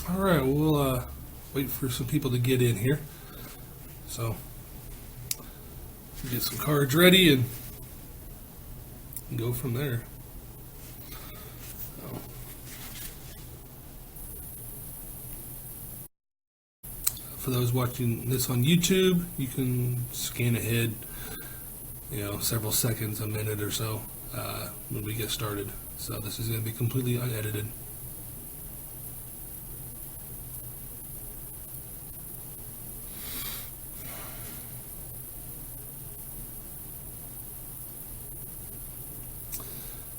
All right, we'll wait for some people to get in here. So get some cards ready and go from there. So, for those watching this on YouTube, you can scan ahead, several seconds, a minute or so when we get started. So this is going to be completely unedited.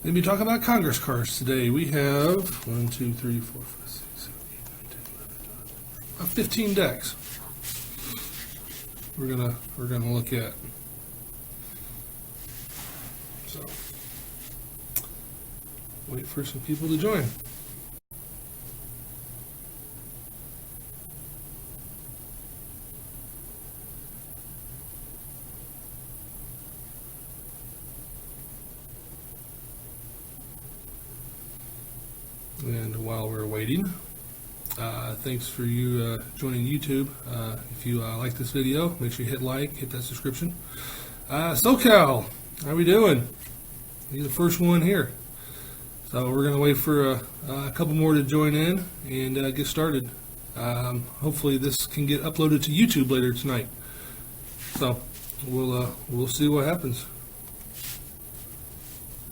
We're going to be talking about Congress cards today. We have 1, 2, 3, 4, 5, 6, 7, 8, 9, 10, 11, 12, about 15 decks. We're gonna look at. So wait for some people to join. And while we're waiting, thanks for you joining YouTube. If you like this video, make sure you hit like, hit that subscription. SoCal, how we doing? You're the first one here. So we're going to wait for a couple more to join in and get started. Hopefully this can get uploaded to YouTube later tonight. So we'll see what happens.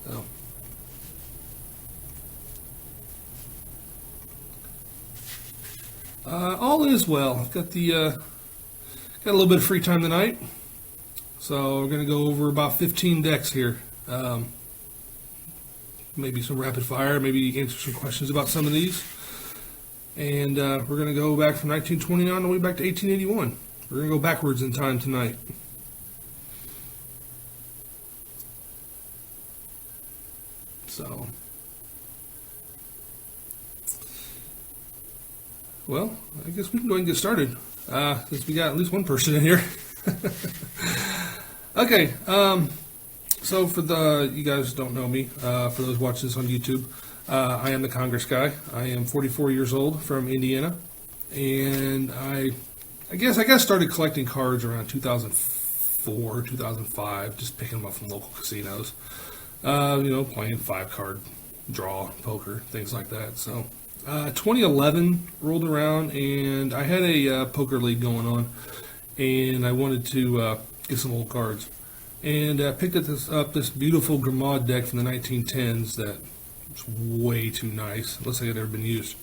So. All is well. I've got got a little bit of free time tonight, so we're going to go over about 15 decks here. Maybe some rapid fire, maybe answer some questions about some of these, and we're going to go back from 1929 all the way back to 1881. We're going to go backwards in time tonight. So. Well, I guess we can go ahead and get started, since we got at least one person in here. Okay, so for you guys who don't know me, for those watching this on YouTube, I am the Congress guy. I am 44 years old from Indiana, and I guess I got started collecting cards around 2004, 2005, just picking them up from local casinos, playing 5-card draw, poker, things like that, so. 2011 rolled around, and I had a poker league going on, and I wanted to get some old cards, and picked up this beautiful Grimmaud deck from the 1910s that was way too nice. Looks like it had never been used.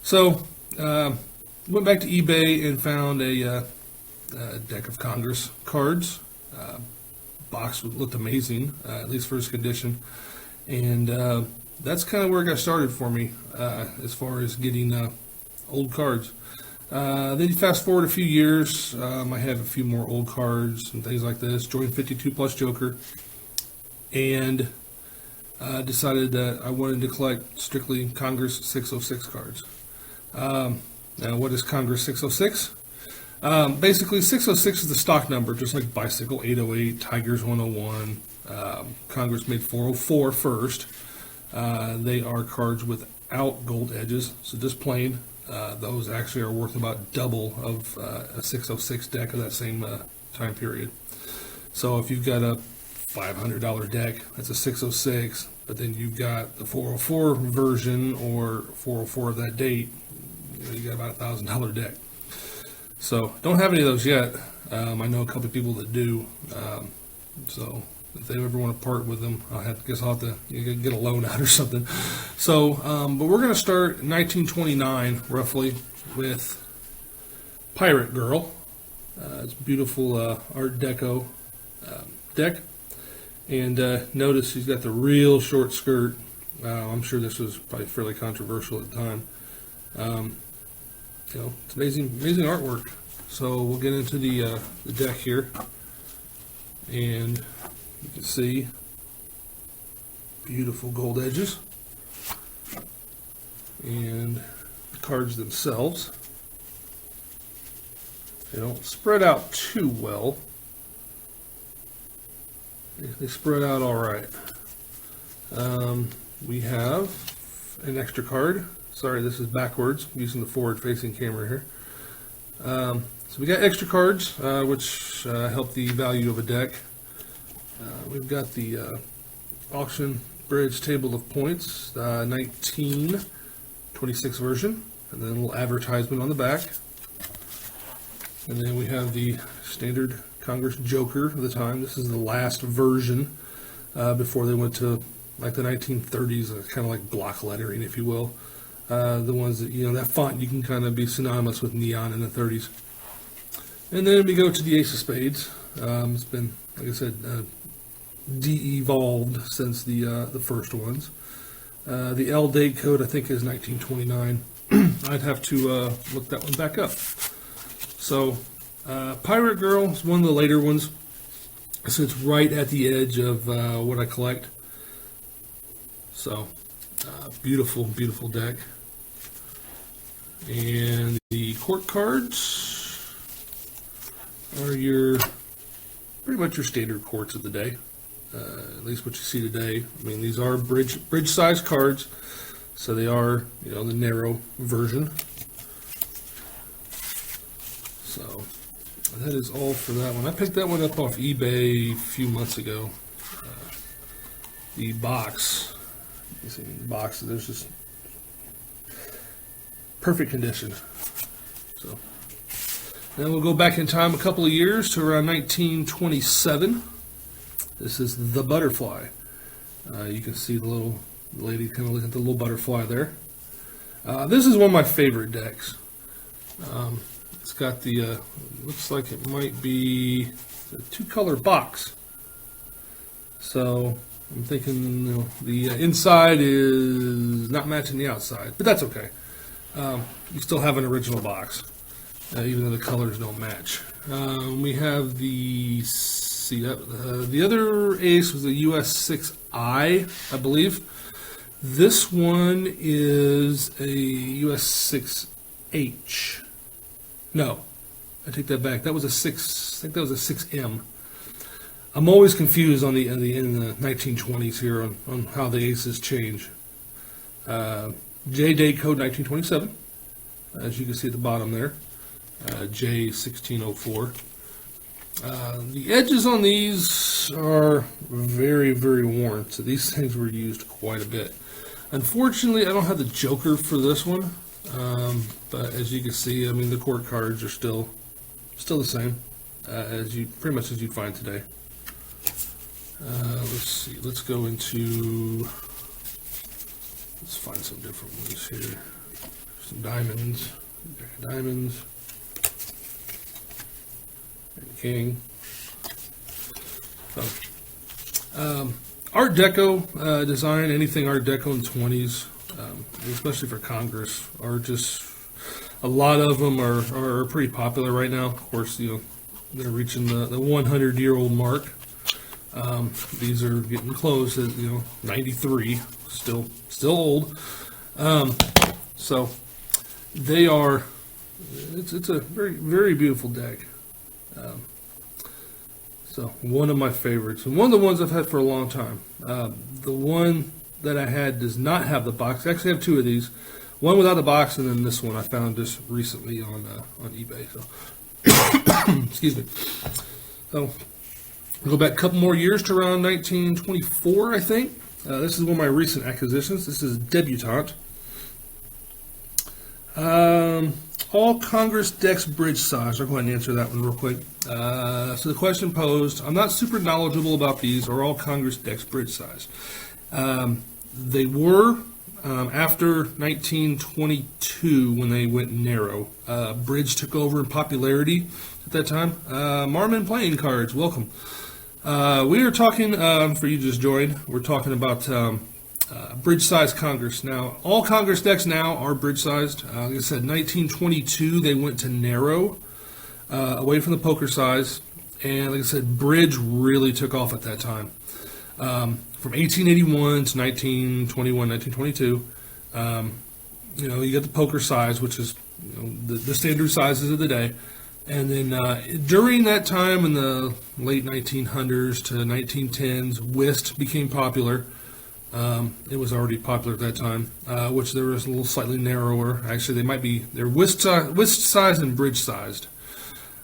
So went back to eBay and found a deck of Congress cards. Box looked amazing, at least for its condition, and that's kind of where it got started for me as far as getting old cards. Then you fast forward a few years, I have a few more old cards and things like this. Joined 52 Plus Joker, and decided that I wanted to collect strictly Congress 606 cards. Now, what is Congress 606? Basically, 606 is the stock number, just like Bicycle 808, Tigers 101. Congress made 404 first. They are cards without gold edges, so just plain. Those actually are worth about double of a 606 deck of that same time period. So if you've got a $500 deck, that's a 606, but then you've got the 404 version or 404 of that date, you got about a $1,000 deck. So don't have any of those yet. I know a couple of people that do. So if they ever want to part with them, I'll have to get a loan out or something. So, but we're going to start in 1929, roughly, with Pirate Girl. It's a beautiful Art Deco deck. And notice she's got the real short skirt. I'm sure this was probably fairly controversial at the time. It's amazing artwork. So we'll get into the deck here. And you can see beautiful gold edges, and the cards themselves, they don't spread out too well. They spread out all right. We have an extra card Sorry, this is backwards. I'm using the forward-facing camera here. So we got extra cards, which help the value of a deck. We've got the auction bridge table of points, 1926 version, and then a little advertisement on the back. And then we have the standard Congress Joker of the time. This is the last version before they went to like the 1930s, kind of like block lettering, if you will. The ones that, that font you can kind of be synonymous with neon in the 30s. And then we go to the Ace of Spades. It's been, like I said, de-evolved since the first ones. The L date code, I think, is 1929. I'd have to look that one back up. So, Pirate Girl is one of the later ones. So it's right at the edge of what I collect. So, beautiful, beautiful deck. And the court cards are pretty much your standard courts of the day. At least what you see today. I mean, these are bridge size cards, so they are, the narrow version. So that is all for that one. I picked that one up off eBay a few months ago. The box, you see the box, there's just perfect condition. So then we'll go back in time a couple of years to around 1927. This is the Butterfly. You can see the little lady kind of looking at the little butterfly there. This is one of my favorite decks. It's got the, looks like it might be a two-color box. So I'm thinking, the inside is not matching the outside, but that's okay. You still have an original box, even though the colors don't match. We have the other ace was the US 6I, I believe. This one is a US 6H. No, I take that back. That was a 6. I think that was a 6M. I'm always confused in the 1920s here on how the aces change. J date code 1927, as you can see at the bottom there. J 1604. The edges on these are very, very worn, so these things were used quite a bit. Unfortunately, I don't have the Joker for this one, but as you can see, I mean, the court cards are still the same pretty much as you'd find today. Let's see. Let's find some different ones here. Some diamonds, diamonds. King. So, Art Deco design, anything Art Deco in the 20s, especially for Congress, are just, a lot of them are pretty popular right now. Of course, they're reaching the 100-year-old mark. These are getting close at 93, still old. So they are. It's a very, very beautiful deck. So one of my favorites, and one of the ones I've had for a long time. The one that I had does not have the box. I actually have two of these. One without the box, and then this one I found just recently on eBay. So excuse me. So I'll go back a couple more years to around 1924, I think. This is one of my recent acquisitions. This is Debutante. All Congress decks bridge size. I'll go ahead and answer that one real quick. So the question posed, I'm not super knowledgeable about these. Are all Congress decks bridge size? They were after 1922 when they went narrow. Bridge took over in popularity at that time. Marmon playing cards, welcome. We are talking, for you just joined, we're talking about bridge size Congress. Now, all Congress decks now are bridge sized. Like I said, 1922 they went to narrow, away from the poker size, and like I said, bridge really took off at that time. From 1881 to 1921, 1922, you got the poker size, which is the standard sizes of the day. And then during that time in the late 1900s to 1910s, whist became popular. It was already popular at that time, which there was a little slightly narrower. Actually, they're whisk sized and bridge sized.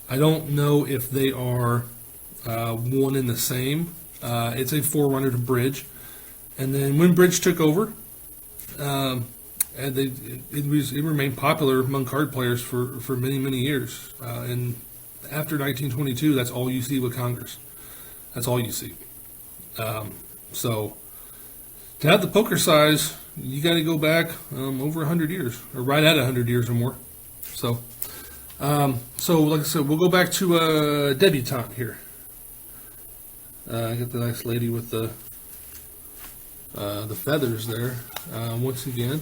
I don't know if they are one and the same. It's a forerunner to bridge. And then when bridge took over, and it remained popular among card players for many, many years. And after 1922, that's all you see with Congress. That's all you see. So to have the poker size, you got to go back over 100 years, or right at 100 years or more. So, like I said, we'll go back to debutante here. I got the nice lady with the feathers there. Once again,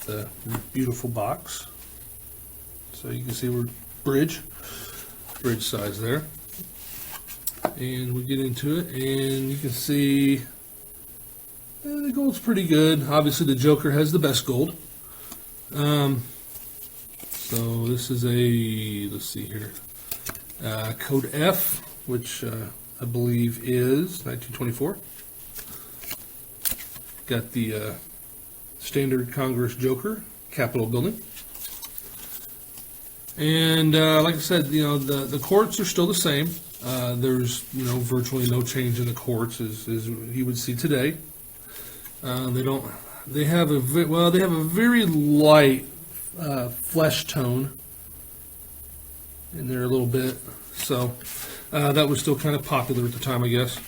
the beautiful box. So you can see we're bridge size there. And we get into it, and you can see the gold's pretty good. Obviously, the Joker has the best gold. So this is let's see here, code F, which I believe is 1924. Got the standard Congress Joker, Capitol building. And like I said, the courts are still the same. There's virtually no change in the courts as you would see today. They have a very light flesh tone in there a little bit. So that was still kind of popular at the time, I guess.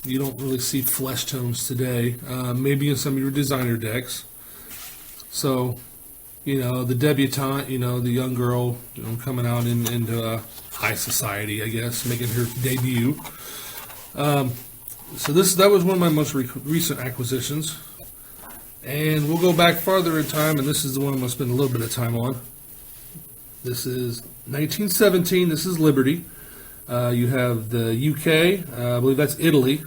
You don't really see flesh tones today, maybe in some of your designer decks. So, the debutante, the young girl, coming out into high society, I guess, making her debut. So that was one of my most recent acquisitions. And we'll go back farther in time, and this is the one I'm going to spend a little bit of time on. This is 1917. This is Liberty. You have the UK, I believe that's Italy,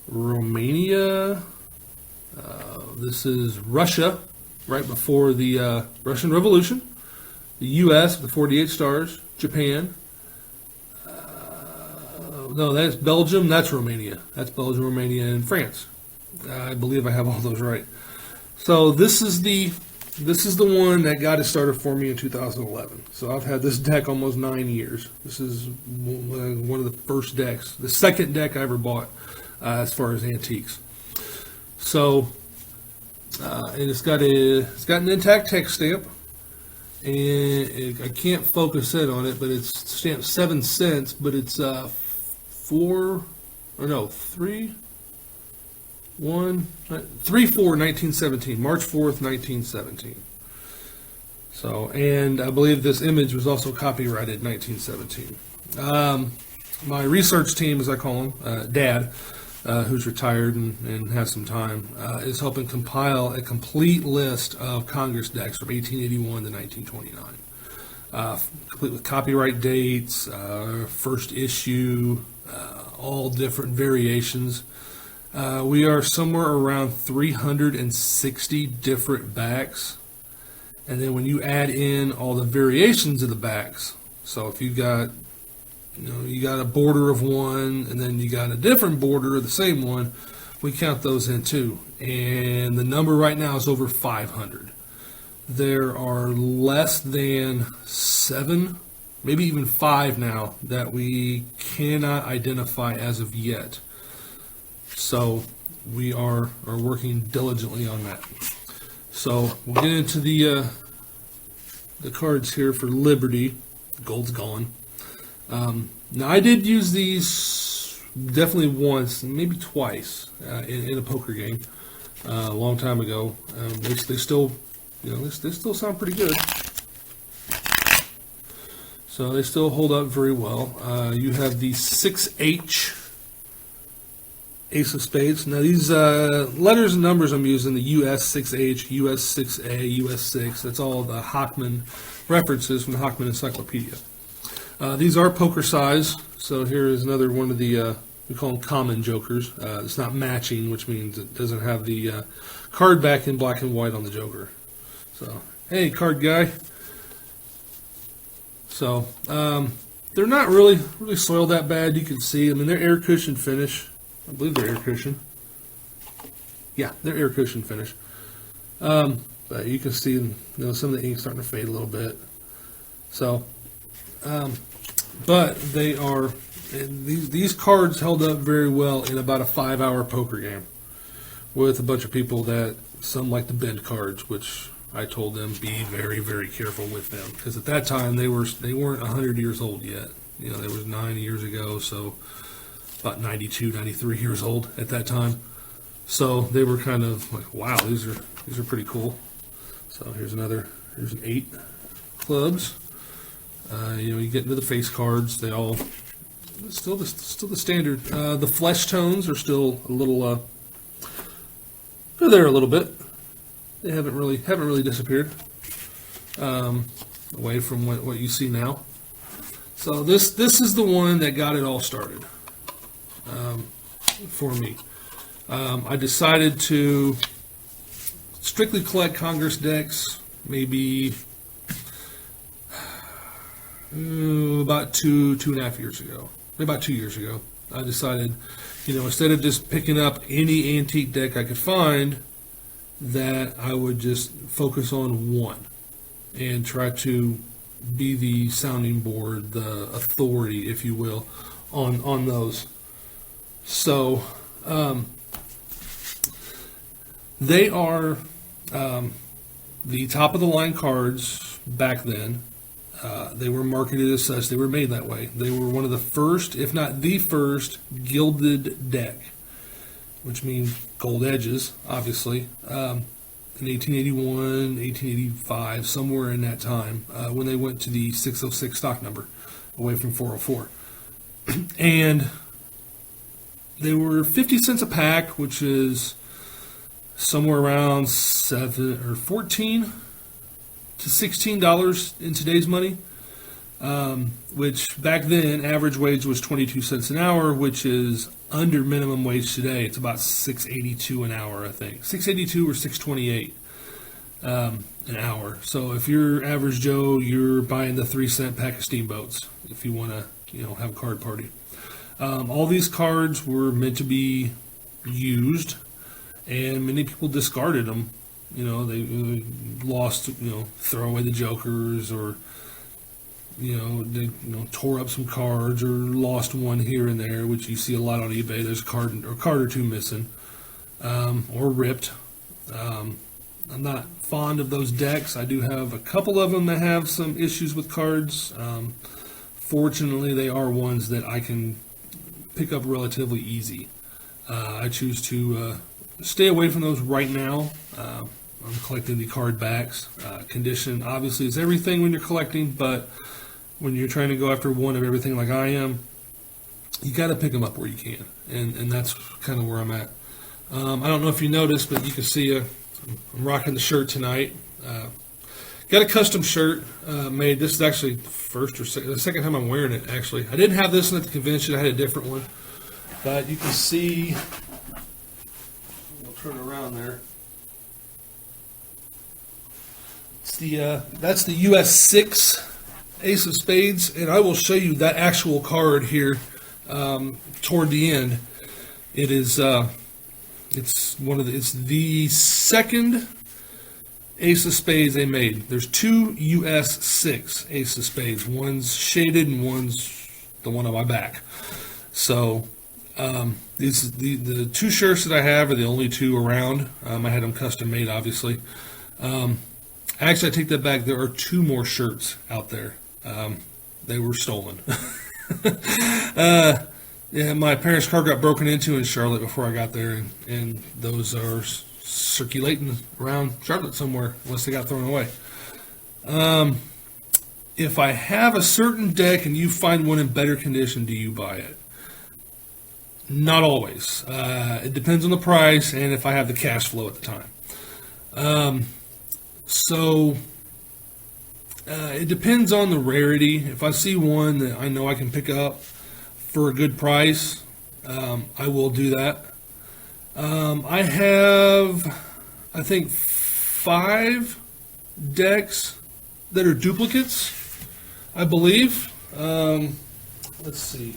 Romania, this is Russia, right before the Russian Revolution, the US, the 48 stars, Japan, no, that's Belgium, that's Romania, Romania, and France. I believe I have all those right. So this is the one that got it started for me in 2011. So I've had this deck almost 9 years. This is one of the first decks, the second deck I ever bought as far as antiques. So, and it's got an intact text stamp, and I can't focus in on it, but it's stamped 7 cents, but it's 3/4/1917, March 4th, 1917. So, and I believe this image was also copyrighted 1917. My research team, as I call him, Dad, who's retired and has some time, is helping compile a complete list of Congress decks from 1881 to 1929, complete with copyright dates, first issue, all different variations. We are somewhere around 360 different backs. And then when you add in all the variations of the backs, so if you've got, you got a border of one, and then you got a different border of the same one, we count those in too. And the number right now is over 500. There are less than 7, maybe even 5 now that we cannot identify as of yet. So we are working diligently on that. So we'll get into the cards here for Liberty. Gold's gone. Now I did use these definitely once, maybe twice in a poker game a long time ago. They still, they still sound pretty good. So they still hold up very well. You have the 6H. Ace of Spades. Now these letters and numbers I'm using, the US 6H, US 6A, US 6, that's all the Hockman references from the Hockman Encyclopedia. These are poker size, so here is another one of the, we call them common jokers. It's not matching, which means it doesn't have the card back in black and white on the joker. So, hey, card guy. So, they're not really soiled that bad. You can see, I mean, they're air cushion finish. I believe they're air cushion. Yeah, they're air cushion finish. But you can see, some of the ink starting to fade a little bit. So, but they are, these cards held up very well in about a 5-hour poker game with a bunch of people that some like to bend cards, which I told them be very, very careful with them, because at that time they weren't 100 years old yet. They was 9 years ago, so about 92, 93 years old at that time. So they were kind of like, wow, these are pretty cool. So here's an 8 clubs. You get into the face cards. They all still the standard. The flesh tones are still a little. They're there a little bit. They haven't really disappeared away from what you see now. So this is the one that got it all started for me. I decided to strictly collect Congress decks maybe about two and a half years ago. Maybe about 2 years ago. I decided, instead of just picking up any antique deck I could find, that I would just focus on one and try to be the sounding board, the authority, if you will, on those. So they are the top of the line cards back then. They were marketed as such. They were made that way. They were one of the first, if not the first, gilded deck, which means gold edges, obviously, in 1881, 1885, somewhere in that time, when they went to the 606 stock number, away from 404. And they were 50 cents a pack, which is somewhere around $14 to $16 in today's money, which back then average wage was 22 cents an hour, which is under minimum wage today. It's about $6.82 an hour, I think, $6.82 or $6.28 an hour. So if you're average Joe, you're buying the 3-cent pack of steamboats if you want to, have a card party. All these cards were meant to be used, and many people discarded them. They lost, throw away the jokers, or, they tore up some cards, or lost one here and there, which you see a lot on eBay. There's a card or two missing, or ripped. I'm not fond of those decks. I do have a couple of them that have some issues with cards. Fortunately, they are ones that I can pick up relatively easy. I choose to stay away from those right now. I'm collecting the card backs. Condition obviously is everything when you're collecting, but when you're trying to go after one of everything like I am, you got to pick them up where you can, and that's kind of where I'm at. I don't know if you noticed, but you can see I'm rocking the shirt tonight. Got a custom shirt made. This is actually the second time I'm wearing it, actually. I didn't have this one at the convention. I had a different one. But you can see, we'll turn around there. That's the US 6 Ace of Spades, and I will show you that actual card here toward the end. It is it's the second Ace of Spades they made. There's two US 6 Ace of Spades. One's shaded and one's the one on my back. So the two shirts that I have are the only two around. I had them custom made, obviously. Actually, I take that back. There are two more shirts out there. They were stolen. Yeah, my parents' car got broken into in Charlotte before I got there, and those are circulating around Charlotte somewhere unless they got thrown away. If I have a certain deck and you find one in better condition, do you buy it? Not always. It depends on the price and if I have the cash flow at the time. So it depends on the rarity. If I see one that I know I can pick up for a good price, I will do that. I have, I think, 5 decks that are duplicates, I believe. Let's see.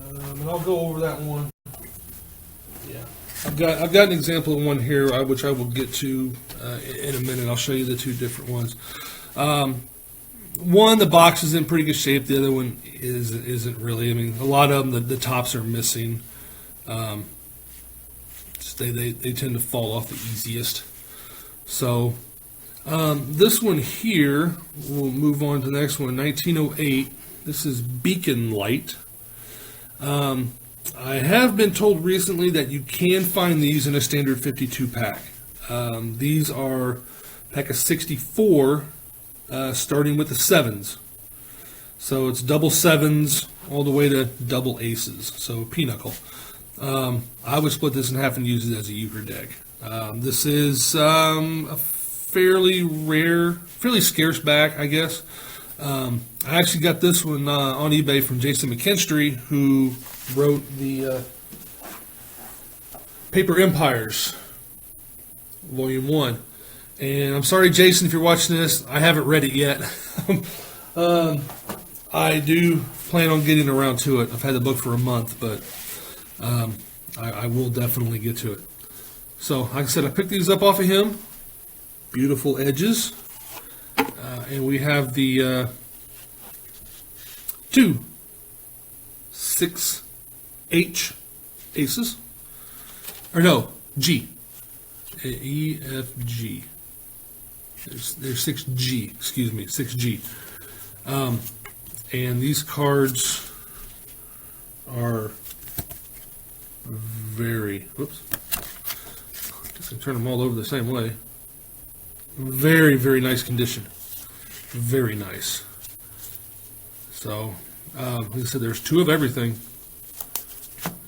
And I'll go over that one. Yeah, I've got an example of one here, which I will get to in a minute. I'll show you the two different ones. One, the box is in pretty good shape. The other one isn't really. I mean, a lot of them, the tops are missing. They tend to fall off the easiest. So this one here, we'll move on to the next one. 1908. This is Beacon Light. I have been told recently that you can find these in a standard 52 pack. These are pack of 64, starting with the sevens. So it's double sevens all the way to double aces. So pinochle. I would split this in half and use it as a euchre deck. This is a fairly rare, fairly scarce back, I guess. I actually got this one on eBay from Jason McKinstry, who wrote the Paper Empires, Volume 1. And I'm sorry, Jason, if you're watching this, I haven't read it yet. I do plan on getting around to it. I've had the book for a month, but I will definitely get to it. So, like I said, I picked these up off of him. Beautiful edges. And we have the 2 6H aces. Or no, G. E, F, G. There's 6G, excuse me, 6G. And these cards are very, whoops, just gonna turn them all over the same way. Very, very nice condition. Very nice. So, like I said, there's 2 of everything.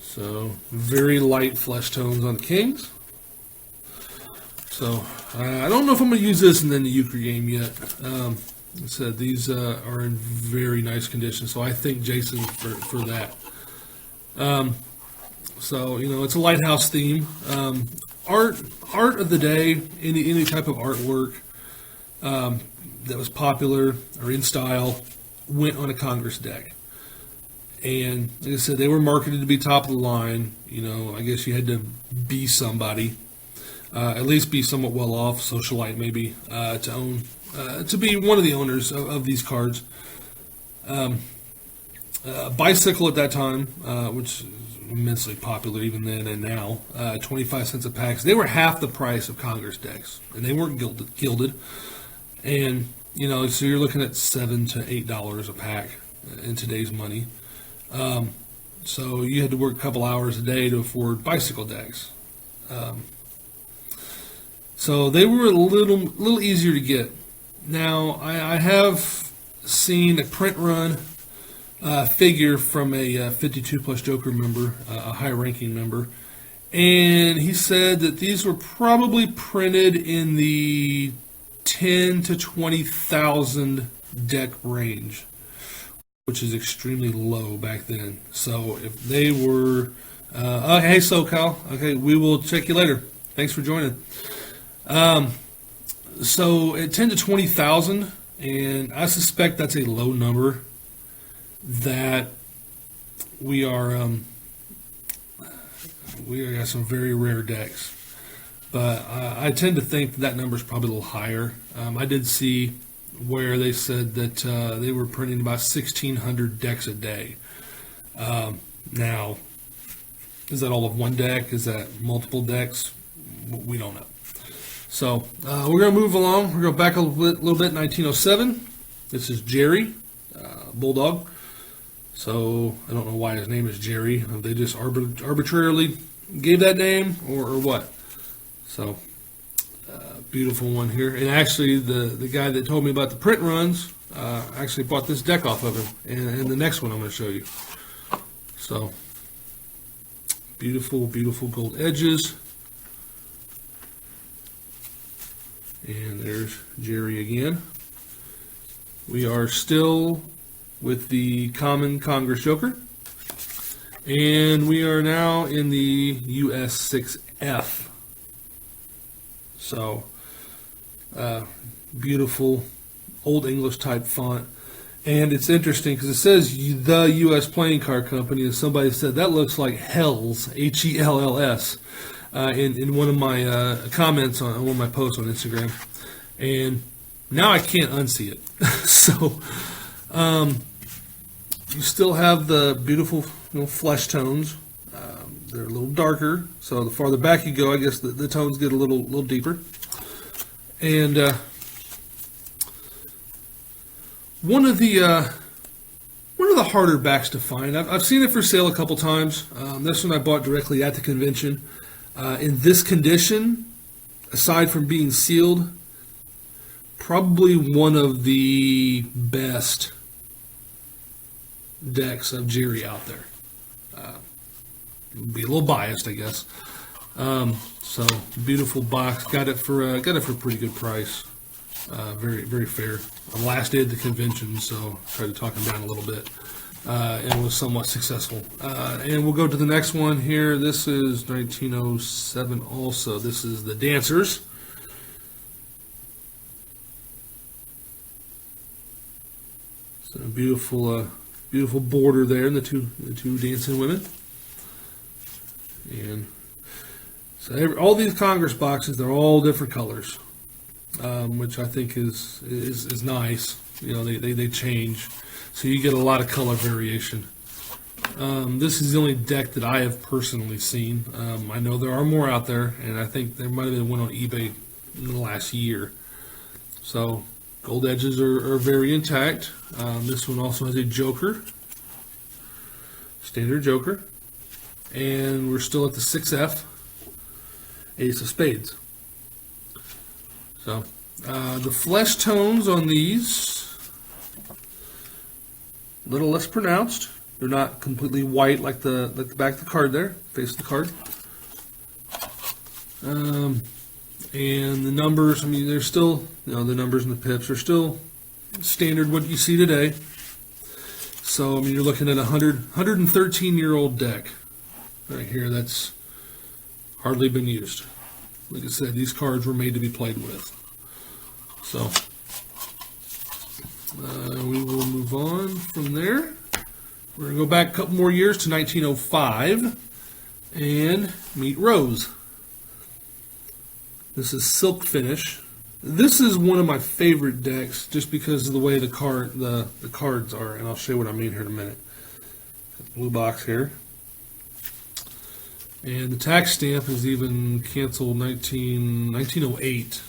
So, very light flesh tones on the kings. So, I don't know if I'm going to use this in the euchre game yet. Like I said, these are in very nice condition, so I thank Jason for that. So, you know, it's a lighthouse theme. Art of the day, any type of artwork that was popular or in style went on a Congress deck. And like I said, they were marketed to be top of the line. You know, I guess you had to be somebody, at least be somewhat well off, socialite maybe, to own, to be one of the owners of these cards. Bicycle at that time, which is immensely popular even then and now, 25 cents a pack. So they were half the price of Congress decks, and they weren't gilded. And you know, so you're looking at $7 to $8 a pack in today's money. So you had to work a couple hours a day to afford bicycle decks. So they were a little easier to get. Now I have seen a print run figure from a 52 plus Joker member, a high-ranking member, and he said that these were probably printed in the 10 to 20,000 deck range, which is extremely low back then. So if they were, hey SoCal, okay, we will check you later. Thanks for joining. So at 10 to 20,000, and I suspect that's a low number, that we got some very rare decks. But I tend to think that number is probably a little higher. I did see where they said that they were printing about 1,600 decks a day. Now, is that all of one deck? Is that multiple decks? We don't know. So we're going to move along. We're going to go back a little bit. 1907. This is Jerry, Bulldog. So I don't know why his name is Jerry. They just arbitrarily gave that name or what. So, beautiful one here. And actually, the guy that told me about the print runs actually bought this deck off of him. And the next one I'm going to show you. So, beautiful, beautiful gold edges. And there's Jerry again. We are still with the common Congress Joker. And we are now in the US 6F. So, beautiful Old English type font. And it's interesting because it says the U.S. Playing Card Company, and somebody said that looks like Hells, Hells, in one of my comments on one of my posts on Instagram. And now I can't unsee it. So you still have the beautiful flesh tones. They're a little darker, so the farther back you go, I guess the tones get a little deeper. And one of the harder backs to find. I've seen it for sale a couple times. This one I bought directly at the convention. In this condition, aside from being sealed, probably one of the best decks of Jerry out there. Be a little biased, I guess. So beautiful box. Got it for a pretty good price. Very, very fair. Last day at the convention, so tried to talk him down a little bit, and was somewhat successful. And we'll go to the next one here. This is 1907 also. This is the Dancers. So beautiful border there, and the two dancing women. And so all these Congress boxes, they're all different colors. Which I think is nice. They change, so you get a lot of color variation. This is the only deck that I have personally seen. I know there are more out there, and I think there might have been one on eBay in the last year. So gold edges are very intact. This one also has a joker, standard joker, and we're still at the 6F, Ace of Spades. So, the flesh tones on these, a little less pronounced. They're not completely white like the back of the card there, face of the card. And the numbers, they're still, the numbers and the pips are still standard what you see today. So, you're looking at a 113-year-old deck right here that's hardly been used. Like I said, these cards were made to be played with. So, we will move on from there. We're going to go back a couple more years to 1905 and meet Rose. This is Silk Finish. This is one of my favorite decks just because of the way the cards are, and I'll show you what I mean here in a minute. Blue box here. And the tax stamp is even canceled 1908.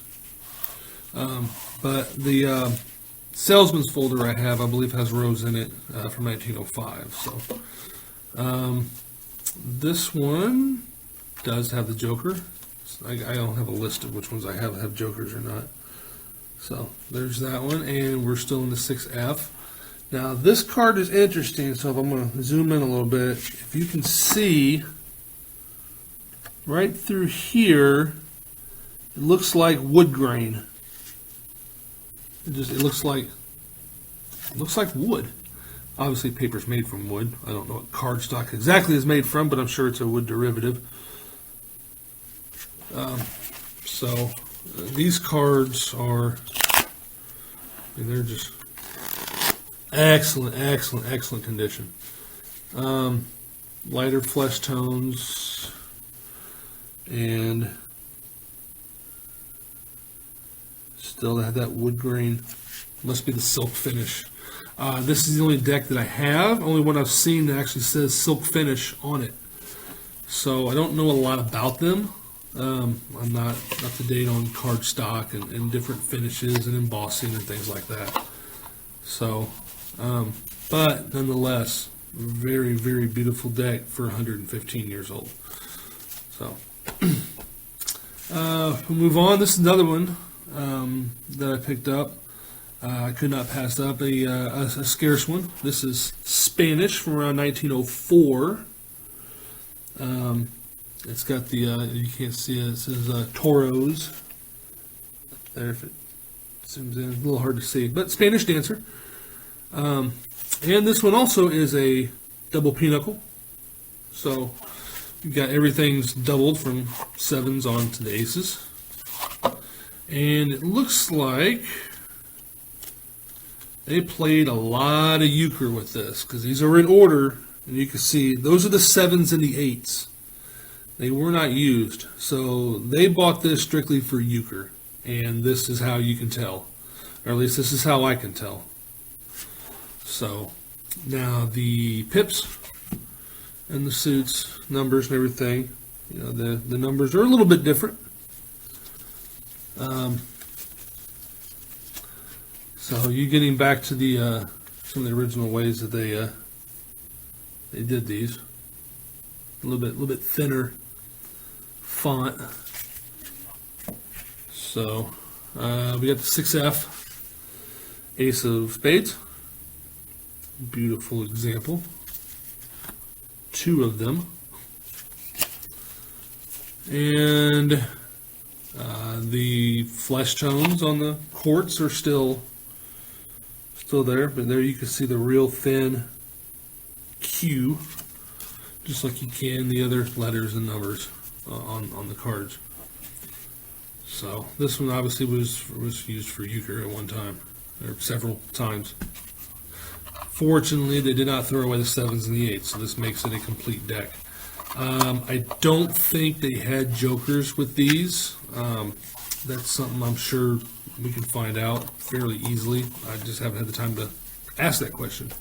But the salesman's folder I have, I believe, has Rose in it from 1905. So this one does have the Joker. I don't have a list of which ones I have Jokers or not. So there's that one, and we're still in the 6F. Now this card is interesting, so if I'm going to zoom in a little bit, if you can see right through here, it looks like wood grain. It looks like wood. Obviously, paper's made from wood. I don't know what cardstock exactly is made from, but I'm sure it's a wood derivative. These cards are, they're just excellent condition. Lighter flesh tones, and still have that wood grain. Must be the silk finish. This is the only deck that I have, only one I've seen that actually says silk finish on it. So I don't know a lot about them. I'm not up to date on cardstock and different finishes and embossing and things like that. So, but nonetheless, very, very beautiful deck for 115 years old. So, we'll move on. This is another one that I picked up. I could not pass up a scarce one. This is Spanish from around 1904. It's got the, you can't see it, it says Toros. There, if it zooms in, a little hard to see, but Spanish Dancer. And this one also is a double pinochle. So you've got everything's doubled from sevens on to the aces. And it looks like They played a lot of euchre with this because these are in order, and you can see those are the 7s and the 8s. They were not used, so they bought this strictly for euchre, and this is how you can tell, or at least this is how I can tell. So now the pips and the suits, numbers and everything, you know, the numbers are a little bit different. So you're getting back to the some of the original ways that they did these. A little bit thinner font. So we got the 6F Ace of Spades. Beautiful example. 2 of them. And the flesh tones on the quartz are still there, but there you can see the real thin Q, just like you can the other letters and numbers on the cards. So this one obviously was used for euchre at one time, or several times. Fortunately, they did not throw away the 7s and the 8s, so this makes it a complete deck. I don't think they had jokers with these. That's something I'm sure we can find out fairly easily. I just haven't had the time to ask that question.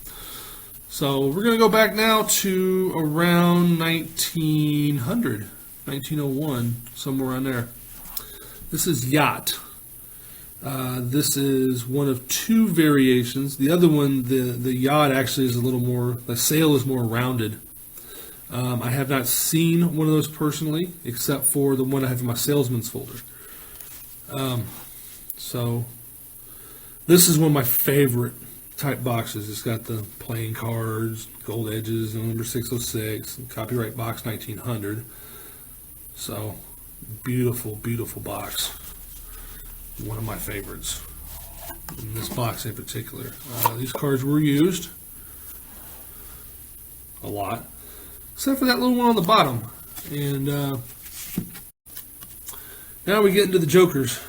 So we're going to go back now to around 1900, 1901, somewhere around there. This is Yacht. This is one of 2 variations. The other one, the Yacht actually is a little more, the sail is more rounded. I have not seen one of those personally, except for the one I have in my salesman's folder. So this is one of my favorite type boxes. It's got the playing cards, gold edges, and number 606, and copyright box 1900. So beautiful, beautiful box. One of my favorites in this box in particular. These cards were used a lot, except for that little one on the bottom. And now we get into the jokers,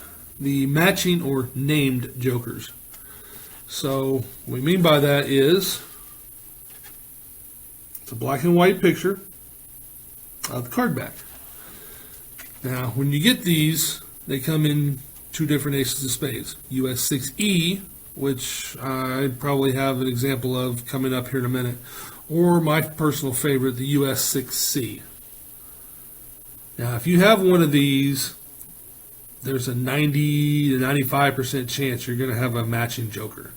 the matching or named jokers. So what we mean by that is it's a black and white picture of the card back. Now when you get these, they come in 2 different aces of spades. US 6E, which I probably have an example of coming up here in a minute, or my personal favorite, the US 6C. Now if you have one of these, there's a 90 to 95% chance you're going to have a matching joker.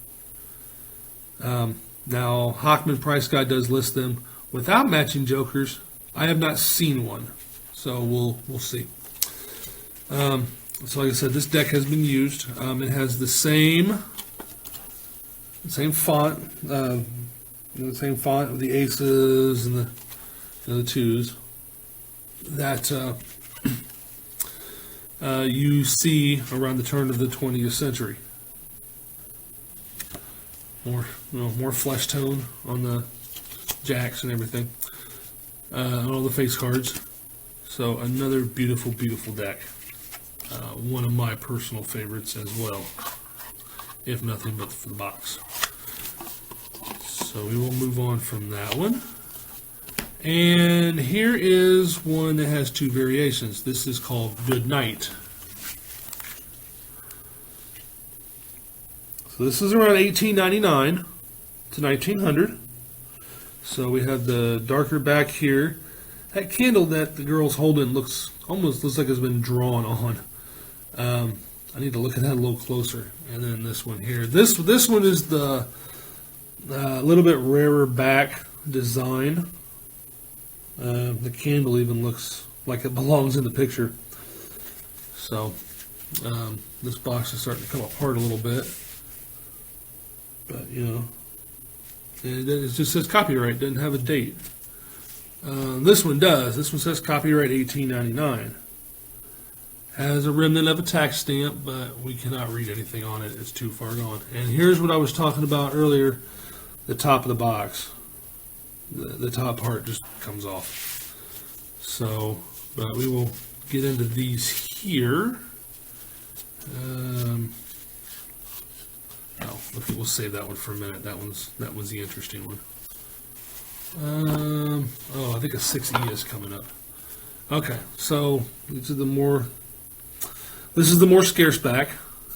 Now, Hockman Price Guide does list them without matching jokers. I have not seen one, so we'll see. So like I said, this deck has been used. It has the same font, the same font with the aces and the 2s that you see around the turn of the 20th century. More flesh tone on the jacks and everything, on all the face cards. So another beautiful, beautiful deck. One of my personal favorites as well, if nothing but for the box. So we will move on from that one. And here is one that has 2 variations. This is called Good Night. So this is around 1899 to 1900. So we have the darker back here. That candle that the girl's holding almost looks like it's been drawn on. I need to look at that a little closer. And then this one here. This one is the little bit rarer back design. The candle even looks like it belongs in the picture. So this box is starting to come apart a little bit. But, you know, it just says copyright, doesn't have a date. This one does. This one says copyright 1899. Has a remnant of a tax stamp, but we cannot read anything on it. It's too far gone. And here's what I was talking about earlier, the top of the box. The top part just comes off. So, but we will get into these here. Oh, Okay, we'll save that one for a minute. That was the interesting one. I think a 6E is coming up. Okay, so this is the more scarce back.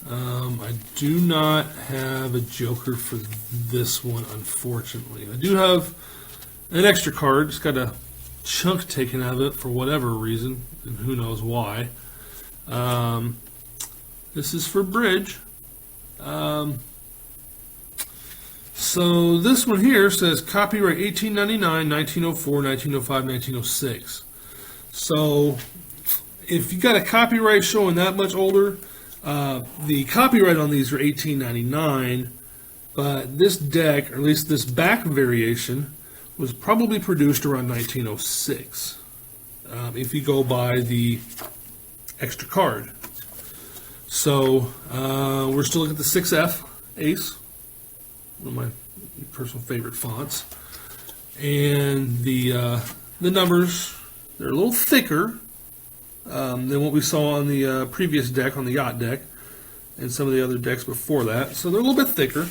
I do not have a joker for this one, unfortunately. I do have an extra card. It's got a chunk taken out of it for whatever reason, and who knows why. This is for bridge. So this one here says copyright 1899, 1904, 1905, 1906. So if you got a copyright showing that much older, the copyright on these are 1899, but this deck, or at least this back variation, was probably produced around 1906, if you go by the extra card. So we're still looking at the 6F Ace, one of my personal favorite fonts, and the numbers, they're a little thicker than what we saw on the previous deck, on the yacht deck, and some of the other decks before that. So they're a little bit thicker.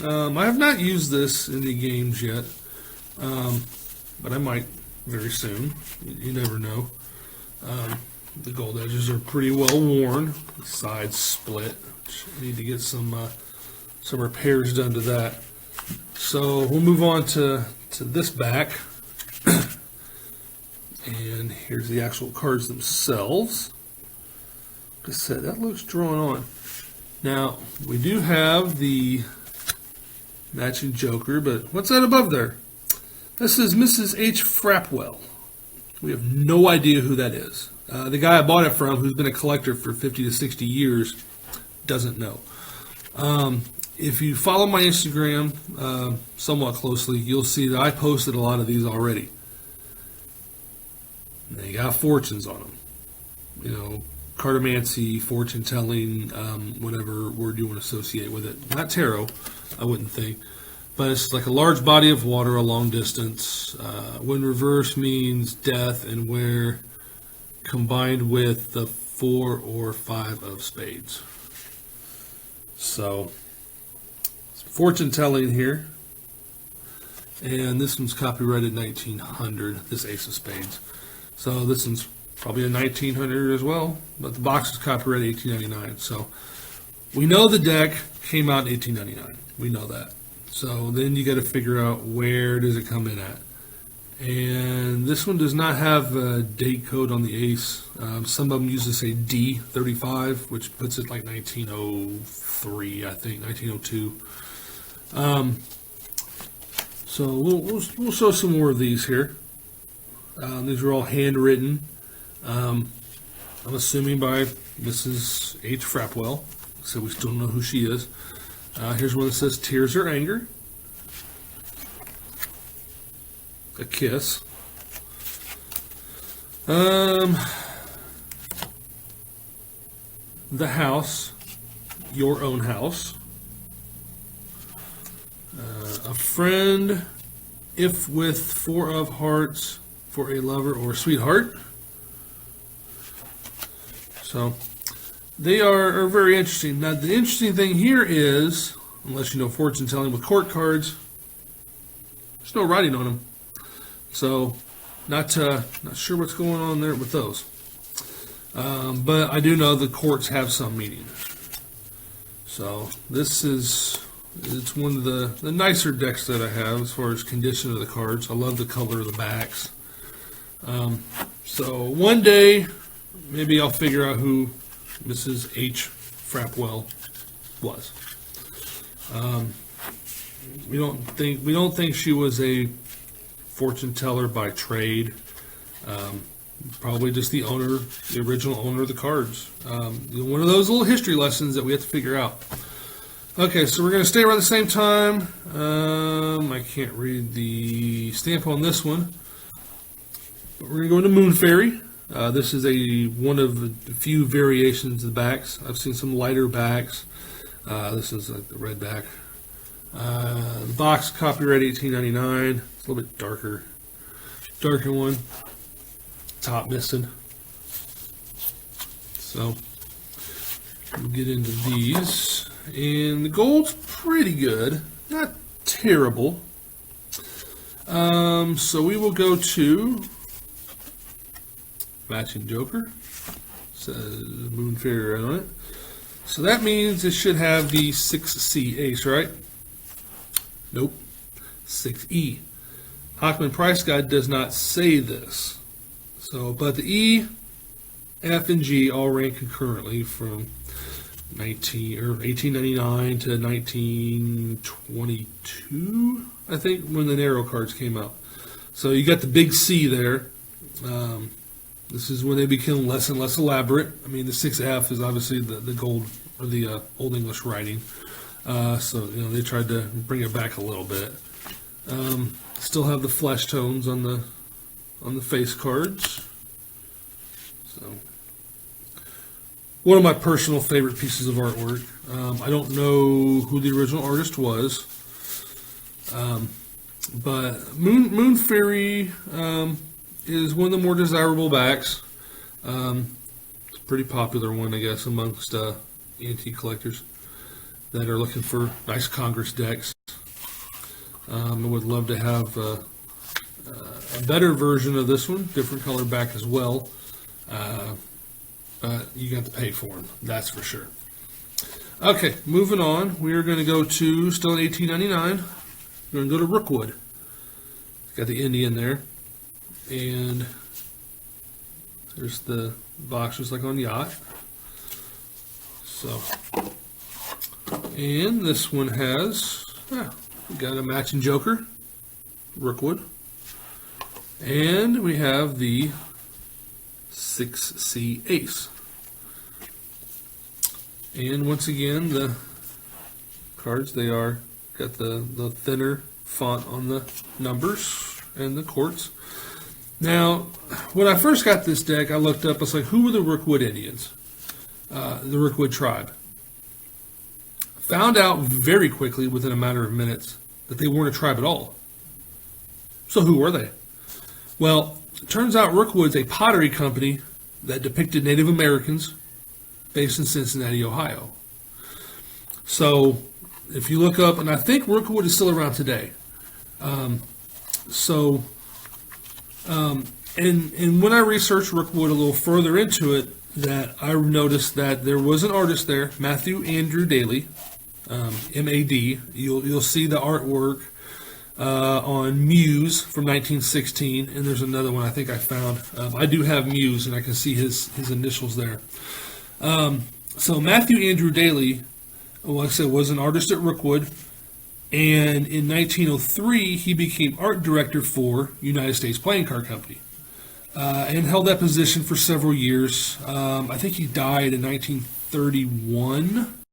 I have not used this in the games yet, but I might very soon. You never know. The gold edges are pretty well worn. The sides split. I need to get some repairs done to that. So we'll move on to this back. And here's the actual cards themselves. Like I said, that looks drawn on. Now, we do have the matching joker, but what's that above there? This is Mrs. H. Frapwell. We have no idea who that is. The guy I bought it from, who's been a collector for 50 to 60 years, doesn't know. If you follow my Instagram somewhat closely, you'll see that I posted a lot of these already. They got fortunes on them. You know, cartomancy, fortune telling, whatever word you want to associate with it. Not tarot, I wouldn't think. But it's like a large body of water, a long distance. When reverse means death, and where combined with the 4 or 5 of spades. So, fortune telling here. And this one's copyrighted 1900, this Ace of Spades. So this one's probably a 1900 as well, but the box is copyrighted 1899. So we know the deck came out in 1899. We know that. So then you got to figure out where does it come in at. And this one does not have a date code on the Ace. Some of them use to say D35, which puts it like 1903, I think, 1902. So we'll show some more of these here. These are all handwritten. I'm assuming by Mrs. H. Frapwell, so we still don't know who she is. Here's one that says Tears or Anger. A kiss. The house, your own house. A friend, if with 4 of hearts, for a lover or sweetheart. So they are very interesting. Now the interesting thing here is, unless you know fortune telling with court cards, there's no writing on them. So not sure what's going on there with those. But I do know the courts have some meaning. So it's one of the nicer decks that I have as far as condition of the cards. I love the color of the backs. So one day, maybe I'll figure out who Mrs. H. Frapwell was. We don't think she was a fortune teller by trade. Probably just the owner, the original owner of the cards. One of those little history lessons that we have to figure out. Okay, so we're going to stay around the same time. I can't read the stamp on this one. But we're going to go into Moon Fairy. This is one of the few variations of the backs. I've seen some lighter backs. This is like the red back. The box, copyright 1899. It's a little bit darker one. Top missing. So we'll get into these. And the gold's pretty good, not terrible. So we will go to matching Joker. Says Moon Fairy right on it. So that means it should have the 6C ace, right? Nope. 6E. Hockman Price Guide does not say this. So, but the E, F, and G all rank concurrently from 1899 to 1922, I think, when the narrow cards came out. So you got the big C there. This is when they became less and less elaborate. I mean, the 6F is obviously the gold or the Old English writing. So they tried to bring it back a little bit. Still have the flesh tones on the face cards. So, one of my personal favorite pieces of artwork. I don't know who the original artist was, but Moon Fairy is one of the more desirable backs. It's a pretty popular one, I guess, amongst antique collectors that are looking for nice Congress decks. I would love to have a better version of this one, different color back as well. But you got to pay for them, that's for sure. Okay, moving on. We are going to go to, still in 1899, we're going to go to Rookwood. Got the Indian there. And there's the box just like on Yacht. So, and this one has, we got a matching Joker, Rookwood. And we have the 6C ace. And once again, the cards, they are got the thinner font on the numbers and the quartz. Now, when I first got this deck, I looked up, I was like, who were the Rookwood Indians? The Rookwood tribe. Found out very quickly, within a matter of minutes, that they weren't a tribe at all. So who were they? Well, it turns out Rookwood's a pottery company that depicted Native Americans based in Cincinnati, Ohio. So if you look up, and I think Rookwood is still around today. And when I researched Rookwood a little further into it, that I noticed that there was an artist there, Matthew Andrew Daly, M-A-D. You'll see the artwork on Muse from 1916, and there's another one I think I found. I do have Muse, and I can see his initials there. So Matthew Andrew Daly, like I said, was an artist at Rookwood, and in 1903 he became art director for United States Playing Card Company, and held that position for several years. I think he died in 1931.